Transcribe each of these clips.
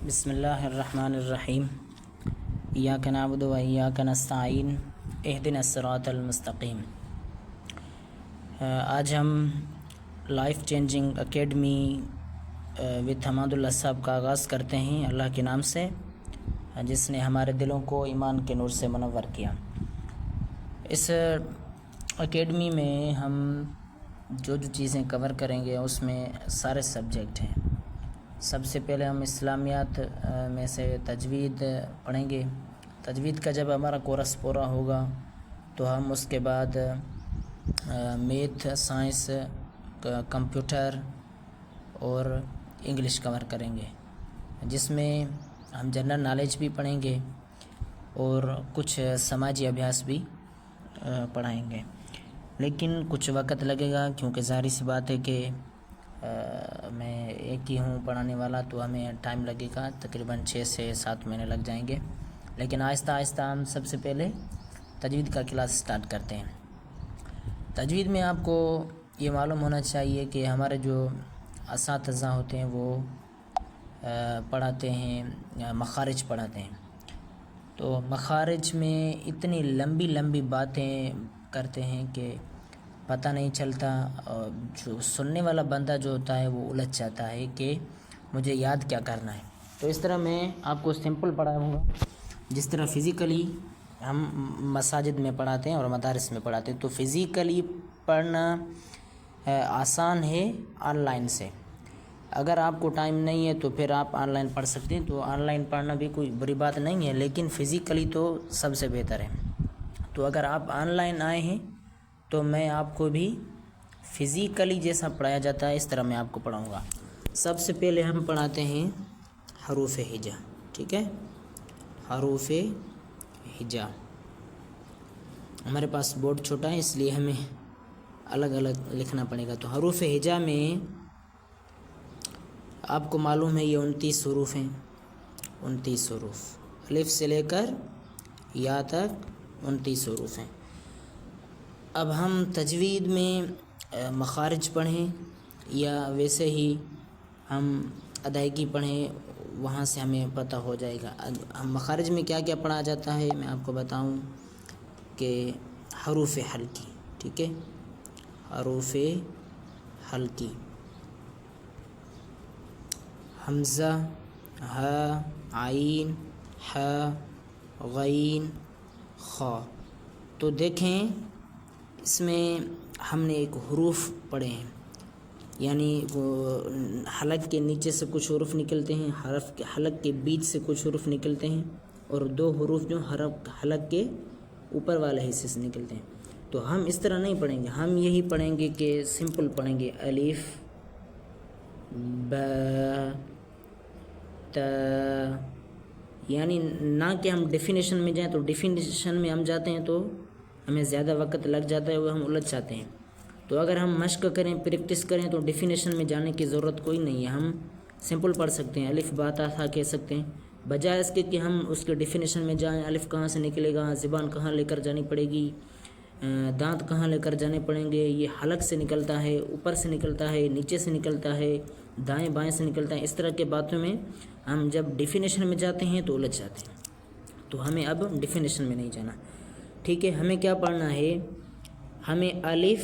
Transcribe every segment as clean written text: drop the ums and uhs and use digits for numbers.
بسم اللہ الرحمن الرحیم ایاک نعبد و ایاک نستعین اہدنا الصراط المستقیم۔ آج ہم life changing academy with Hammadullah sahab کا آغاز کرتے ہیں اللہ کے نام سے، جس نے ہمارے دلوں کو ایمان کے نور سے منور کیا۔ اس اکیڈمی میں ہم جو چیزیں کور کریں گے اس میں سارے سبجیکٹ ہیں۔ سب سے پہلے ہم اسلامیات میں سے تجوید پڑھیں گے۔ تجوید کا جب ہمارا کورس پورا ہوگا تو ہم اس کے بعد میتھ، سائنس، کمپیوٹر اور انگلش کور کریں گے، جس میں ہم جنرل نالج بھی پڑھیں گے اور کچھ سماجی ابحاث بھی پڑھائیں گے۔ لیکن کچھ وقت لگے گا، کیونکہ ظاہر سی بات ہے کہ میں ایک ہی ہوں پڑھانے والا، تو ہمیں ٹائم لگے گا، تقریباً 6 سے 7 مہینے لگ جائیں گے۔ لیکن آہستہ آہستہ ہم سب سے پہلے تجوید کا کلاس سٹارٹ کرتے ہیں۔ تجوید میں آپ کو یہ معلوم ہونا چاہیے کہ ہمارے جو اساتذہ ہوتے ہیں وہ پڑھاتے ہیں، مخارج پڑھاتے ہیں، تو مخارج میں اتنی لمبی لمبی باتیں کرتے ہیں کہ پتہ نہیں چلتا، اور جو سننے والا بندہ جو ہوتا ہے وہ الجھ جاتا ہے کہ مجھے یاد کیا کرنا ہے۔ تو اس طرح میں آپ کو سمپل پڑھاؤں گا، جس طرح فزیکلی ہم مساجد میں پڑھاتے ہیں اور مدارس میں پڑھاتے ہیں، تو فزیکلی پڑھنا آسان ہے آن لائن سے۔ اگر آپ کو ٹائم نہیں ہے تو پھر آپ آن لائن پڑھ سکتے ہیں، تو آن لائن پڑھنا بھی کوئی بری بات نہیں ہے، لیکن فزیکلی تو سب سے بہتر ہے۔ تو اگر آپ آن لائن آئے ہیں تو میں آپ کو بھی فزیکلی جیسا پڑھایا جاتا ہے اس طرح میں آپ کو پڑھاؤں گا۔ سب سے پہلے ہم پڑھاتے ہیں حروف ہجا، ٹھیک ہے؟ حروف ہجا، ہمارے پاس بورڈ چھوٹا ہے اس لیے ہمیں الگ الگ لکھنا پڑے گا۔ تو حروف ہجا میں آپ کو معلوم ہے یہ 29 حروف ہیں، 29 حروف، الف سے لے کر یا تک 29 حروف ہیں۔ اب ہم تجوید میں مخارج پڑھیں یا ویسے ہی ہم ادائیگی پڑھیں، وہاں سے ہمیں پتہ ہو جائے گا۔ ہم مخارج میں کیا کیا پڑھا جاتا ہے میں آپ کو بتاؤں کہ حروف حلقی، ٹھیک ہے؟ حروف حلقی، حمزہ، ہ، عین، ح، غین، خ۔ تو دیکھیں اس میں ہم نے ایک حروف پڑھے ہیں، یعنی وہ حلق کے نیچے سے کچھ حروف نکلتے ہیں، حلق کے بیچ سے کچھ حروف نکلتے ہیں، اور 2 حروف جو حلق کے اوپر والے حصے سے نکلتے ہیں۔ تو ہم اس طرح نہیں پڑھیں گے، ہم یہی پڑھیں گے کہ سمپل پڑھیں گے، الف، ب، ت، یعنی نہ کہ ہم ڈیفینیشن میں جائیں، تو ڈیفینیشن میں ہم جاتے ہیں تو ہمیں زیادہ وقت لگ جاتا ہے، وہ ہم الجھ جاتے ہیں۔ تو اگر ہم مشق کریں، پریکٹس کریں، تو ڈیفینیشن میں جانے کی ضرورت کوئی نہیں ہے، ہم سمپل پڑھ سکتے ہیں، الف با تا تھا کہہ سکتے ہیں، بجائے اس کے کہ ہم اس کے ڈیفینیشن میں جائیں، الف کہاں سے نکلے گا، زبان کہاں لے کر جانی پڑے گی، دانت کہاں لے کر جانے پڑیں گے، یہ حلق سے نکلتا ہے، اوپر سے نکلتا ہے، نیچے سے نکلتا ہے، دائیں بائیں سے نکلتا ہے، اس طرح کے باتوں میں ہم جب ڈیفینیشن میں جاتے ہیں تو الجھ جاتے ہیں۔ تو ہمیں اب ڈیفینیشن میں نہیں جانا، ٹھیک ہے؟ ہمیں کیا پڑھنا ہے؟ ہمیں الف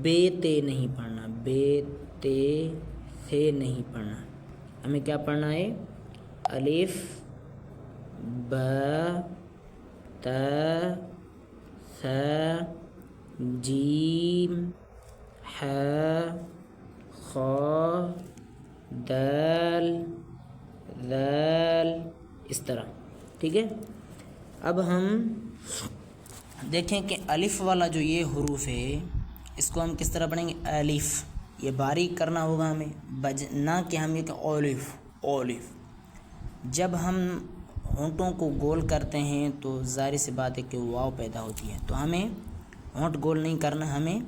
بے تے نہیں پڑھنا، بے تے ثے نہیں پڑھنا، ہمیں کیا پڑھنا ہے؟ الف، ب، ت، ث، جیم، ح، خ، دال، ذال، اس طرح، ٹھیک ہے؟ اب ہم دیکھیں کہ الف والا جو یہ حروف ہے اس کو ہم کس طرح پڑھیں گے؟ الف، یہ باریک کرنا ہوگا ہمیں، نہ کہ ہم یہ کہ اولف، اولف۔ جب ہم ہونٹوں کو گول کرتے ہیں تو ظاہر سی بات ہے کہ واو پیدا ہوتی ہے، تو ہمیں ہونٹ گول نہیں کرنا، ہمیں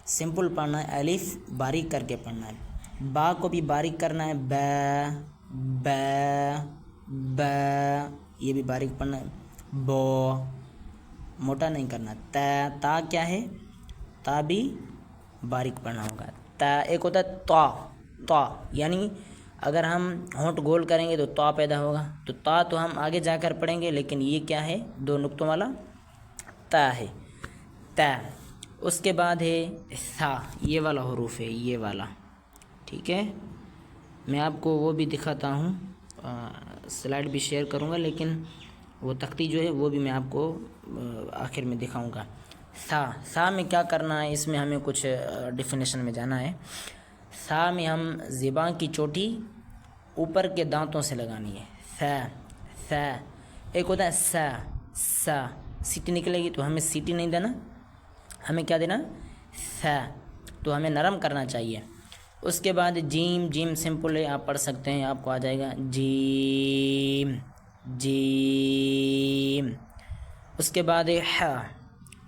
سمپل پڑھنا ہے، الف باریک کر کے پڑھنا ہے، با کو بھی باریک کرنا ہے، ب، ب، ب، یہ بھی باریک پڑھنا ہے، بو، موٹا نہیں کرنا، تا کیا ہے؟ تا بھی باریک پڑھنا ہوگا، تا ایک ہوتا ہے تا، یعنی اگر ہم ہونٹ گول کریں گے تو تا پیدا ہوگا، تو تا تو ہم آگے جا کر پڑھیں گے، لیکن یہ کیا ہے؟ 2 نقطوں والا تا ہے، تا۔ اس کے بعد ہے ثا، یہ والا حروف ہے، یہ والا، ٹھیک ہے؟ میں آپ کو وہ بھی دکھاتا ہوں، سلائڈ بھی شیئر کروں گا، لیکن وہ تختی جو ہے وہ بھی میں آپ کو آخر میں دکھاؤں گا۔ ثا میں کیا کرنا ہے؟ اس میں ہمیں کچھ ڈیفینیشن میں جانا ہے۔ ثا میں ہم زبان کی چوٹی اوپر کے دانتوں سے لگانی ہے، ثا۔ ایک ہوتا ہے سا، سیٹی نکلے گی تو ہمیں سیٹی نہیں دینا، ہمیں کیا دینا؟ ثا، تو ہمیں نرم کرنا چاہیے۔ اس کے بعد جیم سمپل ہے، آپ پڑھ سکتے ہیں، آپ کو آ جائے گا جیم۔ اس کے بعد ہے ح،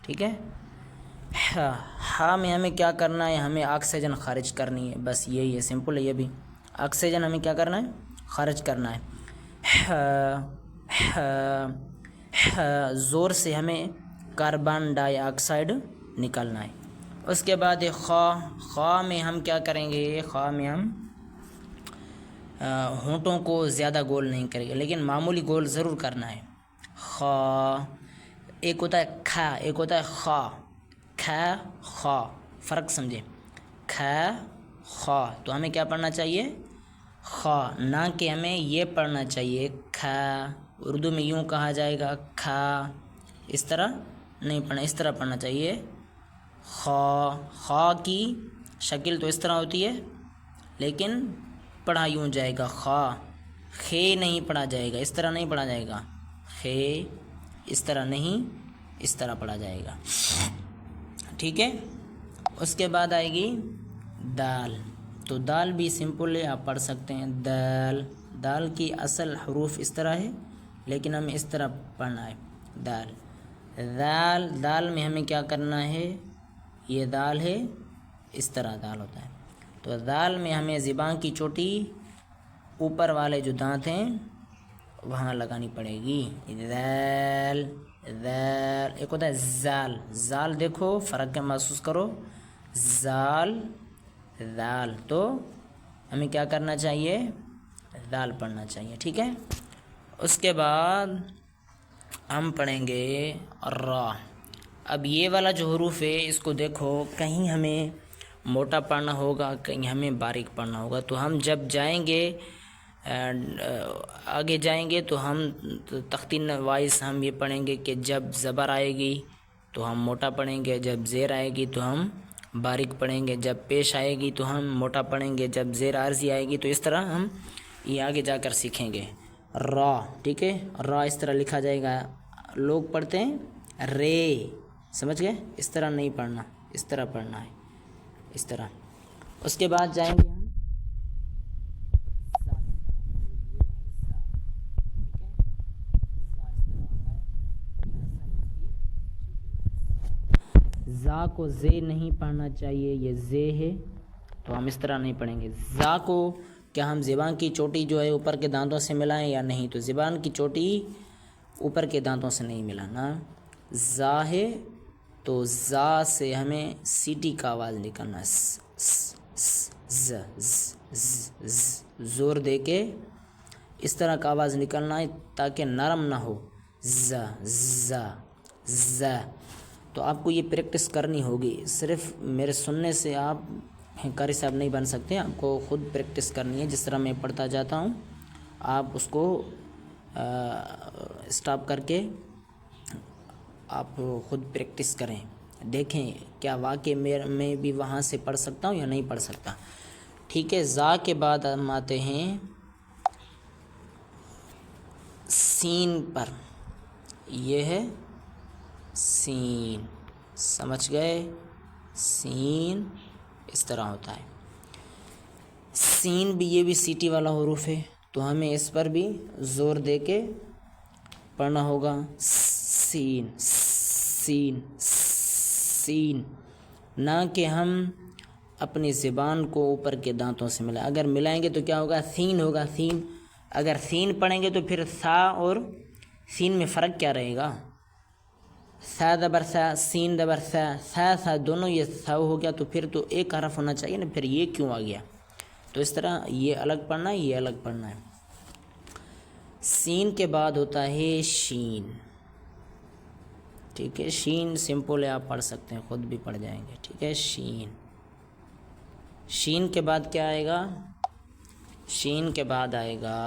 ٹھیک ہے؟ ہا میں ہمیں کیا کرنا ہے؟ ہمیں آکسیجن خارج کرنی ہے، بس یہی ہے، سمپل ہے یہ بھی۔ آکسیجن ہمیں کیا کرنا ہے؟ خارج کرنا ہے۔ زور سے ہمیں کاربن ڈائی آکسائڈ نکالنا ہے۔ اس کے بعد خا میں ہم کیا کریں گے؟ خا میں ہم ہونٹوں کو زیادہ گول نہیں کریں گے، لیکن معمولی گول ضرور کرنا ہے۔ خا، ایک ہوتا ہے کھا، ایک ہوتا ہے خا، خا، فرق سمجھے، خا، تو ہمیں کیا پڑھنا چاہیے؟ خا، نہ کہ ہمیں یہ پڑھنا چاہیے کھا، اردو میں یوں کہا جائے گا کھا، اس طرح نہیں پڑھنا، اس طرح پڑھنا چاہیے۔ خا کی شکل تو اس طرح ہوتی ہے، لیکن پڑھا یوں جائے گا خا، خے نہیں پڑھا جائے گا، اس طرح نہیں پڑھا جائے گا، خے اس طرح نہیں، اس طرح پڑھا جائے گا، ٹھیک ہے؟ اس کے بعد آئے گی دال، تو دال بھی سمپل ہے، آپ پڑھ سکتے ہیں دال۔ دال کی اصل حروف اس طرح ہے، لیکن ہمیں اس طرح پڑھنا ہے دال۔ دال میں ہمیں کیا کرنا ہے؟ یہ دال ہے، اس طرح دال ہوتا ہے، تو دال میں ہمیں زبان کی چوٹی اوپر والے جو دانت ہیں وہاں لگانی پڑے گی، دال۔ ایک ہوتا ہے زال، دیکھو فرق کے محسوس کرو، زال، دال، تو ہمیں کیا کرنا چاہیے؟ دال پڑھنا چاہیے، ٹھیک ہے؟ اس کے بعد ہم پڑھیں گے را۔ اب یہ والا جو حروف ہے اس کو دیکھو، کہیں ہمیں موٹا پڑھنا ہوگا، کہیں ہمیں باریک پڑھنا ہوگا، تو ہم جب جائیں گے آگے جائیں گے تو ہم تختی وائز ہم یہ پڑھیں گے کہ جب زبر آئے گی تو ہم موٹا پڑھیں گے، جب زیر آئے گی تو ہم باریک پڑھیں گے، جب پیش آئے گی تو ہم موٹا پڑھیں گے، جب زیر عارضی آئے گی تو اس طرح ہم یہ آگے جا کر سیکھیں گے۔ را، ٹھیک ہے؟ را اس طرح لکھا جائے گا، لوگ پڑھتے ہیں رے، سمجھ گئے؟ اس طرح نہیں پڑھنا، اس طرح پڑھنا ہے، اس طرح۔ اس کے بعد جائیں گے ہم زا کو زے نہیں پڑھنا چاہیے، یہ زے ہے، تو ہم اس طرح نہیں پڑھیں گے۔ زا کو کیا ہم زبان کی چوٹی جو ہے اوپر کے دانتوں سے ملائیں یا نہیں؟ تو زبان کی چوٹی اوپر کے دانتوں سے نہیں ملانا۔ زا ہے تو زا سے ہمیں سیٹی کا آواز نکلنا ہے، زور دے کے اس طرح کا آواز نکلنا ہے تاکہ نرم نہ ہو، ز۔ تو آپ کو یہ پریکٹس کرنی ہوگی، صرف میرے سننے سے آپ قاری صاحب نہیں بن سکتے، آپ کو خود پریکٹس کرنی ہے، جس طرح میں پڑھتا جاتا ہوں آپ اس کو اسٹاپ کر کے آپ خود پریکٹس کریں، دیکھیں کیا واقعی میں بھی وہاں سے پڑھ سکتا ہوں یا نہیں پڑھ سکتا، ٹھیک ہے؟ زا کے بعد ہم آتے ہیں سین پر، یہ ہے سین، سمجھ گئے؟ سین اس طرح ہوتا ہے، سین بھی، یہ بھی سیٹی والا حروف ہے، تو ہمیں اس پر بھی زور دے کے پڑھنا ہوگا، سین، سین، سین، نہ کہ ہم اپنی زبان کو اوپر کے دانتوں سے ملائیں، اگر ملائیں گے تو کیا ہوگا؟ سین ہوگا، سین۔ اگر سین پڑھیں گے تو پھر سا اور سین میں فرق کیا رہے گا؟ سا دبر سا، سین دبر سا، سا دونوں یہ سا ہو گیا، تو پھر تو ایک حرف ہونا چاہیے نا، پھر یہ کیوں آ گیا؟ تو اس طرح یہ الگ پڑھنا ہے، یہ الگ پڑھنا ہے۔ سین کے بعد ہوتا ہے شین، ٹھیک ہے، شین سمپل ہے، آپ پڑھ سکتے ہیں، خود بھی پڑھ جائیں گے، ٹھیک ہے۔ شین، شین کے بعد کیا آئے گا؟ شین کے بعد آئے گا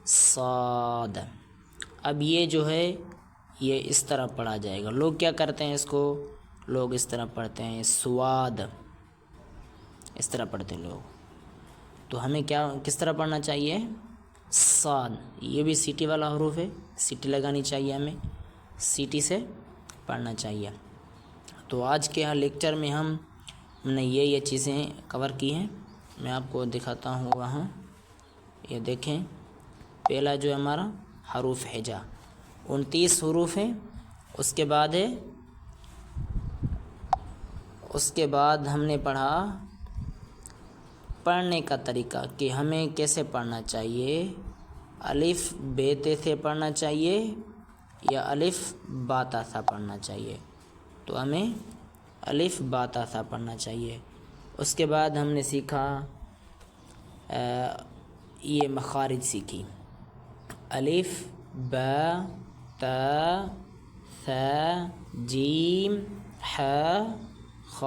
صاد۔ اب یہ جو ہے یہ اس طرح پڑھا جائے گا۔ لوگ کیا کرتے ہیں اس کو؟ لوگ اس طرح پڑھتے ہیں سواد، اس طرح پڑھتے ہیں لوگ۔ تو ہمیں کس طرح پڑھنا چاہیے؟ صاد، یہ بھی سیٹی والا حروف ہے، سیٹی لگانی چاہیے، ہمیں سیٹی سے پڑھنا چاہیے۔ تو آج کے لیکچر میں ہم نے یہ چیزیں کور کی ہیں، میں آپ کو دکھاتا ہوں وہاں، یہ دیکھیں۔ پہلا جو ہے ہمارا حروف ہجا، 29 حروف ہیں۔ اس کے بعد ہم نے پڑھا پڑھنے کا طریقہ کہ ہمیں کیسے پڑھنا چاہیے، الف بے تے سے پڑھنا چاہیے یا الف با تا سا پڑھنا چاہیے۔ تو ہمیں الف با تا سا پڑھنا چاہیے۔ اس کے بعد ہم نے سیکھا یہ مخارج سیکھی، الف با تا ثا جیم ح خ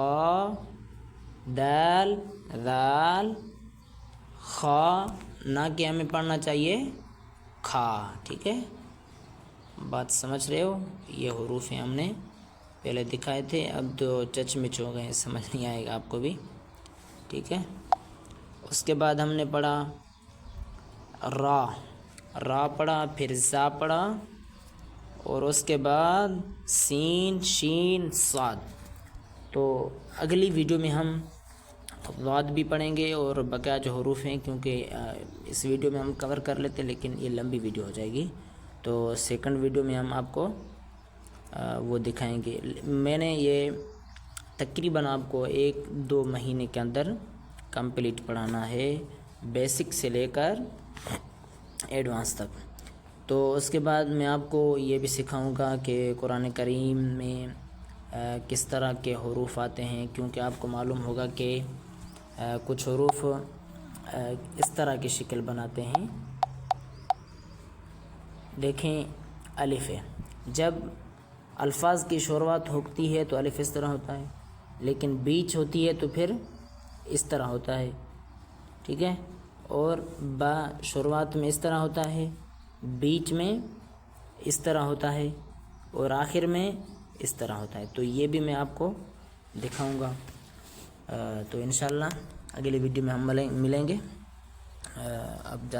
دال ذال خا، نہ کہ ہمیں پڑھنا چاہیے کھا، ٹھیک ہے، بات سمجھ رہے ہو؟ یہ حروف ہیں، ہم نے پہلے دکھائے تھے، اب تو چچ مچ ہو گئے، سمجھ نہیں آئے گا آپ کو بھی، ٹھیک ہے۔ اس کے بعد ہم نے پڑھا را پڑھا، پھر زا پڑھا، اور اس کے بعد سین شین صاد۔ تو اگلی ویڈیو میں ہم ضاد بھی پڑھیں گے اور بقیہ جو حروف ہیں، کیونکہ اس ویڈیو میں ہم کور کر لیتے لیکن یہ لمبی ویڈیو ہو جائے گی، تو سیکنڈ ویڈیو میں ہم آپ کو وہ دکھائیں گے۔ میں نے یہ تقریباً آپ کو 1-2 مہینے کے اندر کمپلیٹ پڑھانا ہے، بیسک سے لے کر ایڈوانس تک۔ تو اس کے بعد میں آپ کو یہ بھی سکھاؤں گا کہ قرآن کریم میں کس طرح کے حروف آتے ہیں، کیونکہ آپ کو معلوم ہوگا کہ کچھ حروف اس طرح کی شکل بناتے ہیں۔ دیکھیں الف ہے، جب الفاظ کی شروعات ہوتی ہے تو الف اس طرح ہوتا ہے، لیکن بیچ ہوتی ہے تو پھر اس طرح ہوتا ہے، ٹھیک ہے، اور با شروعات میں اس طرح ہوتا ہے، بیچ میں اس طرح ہوتا ہے، اور آخر میں اس طرح ہوتا ہے۔ تو یہ بھی میں آپ کو دکھاؤں گا۔ تو انشاءاللہ اگلی ویڈیو میں ہم ملیں گے۔ اب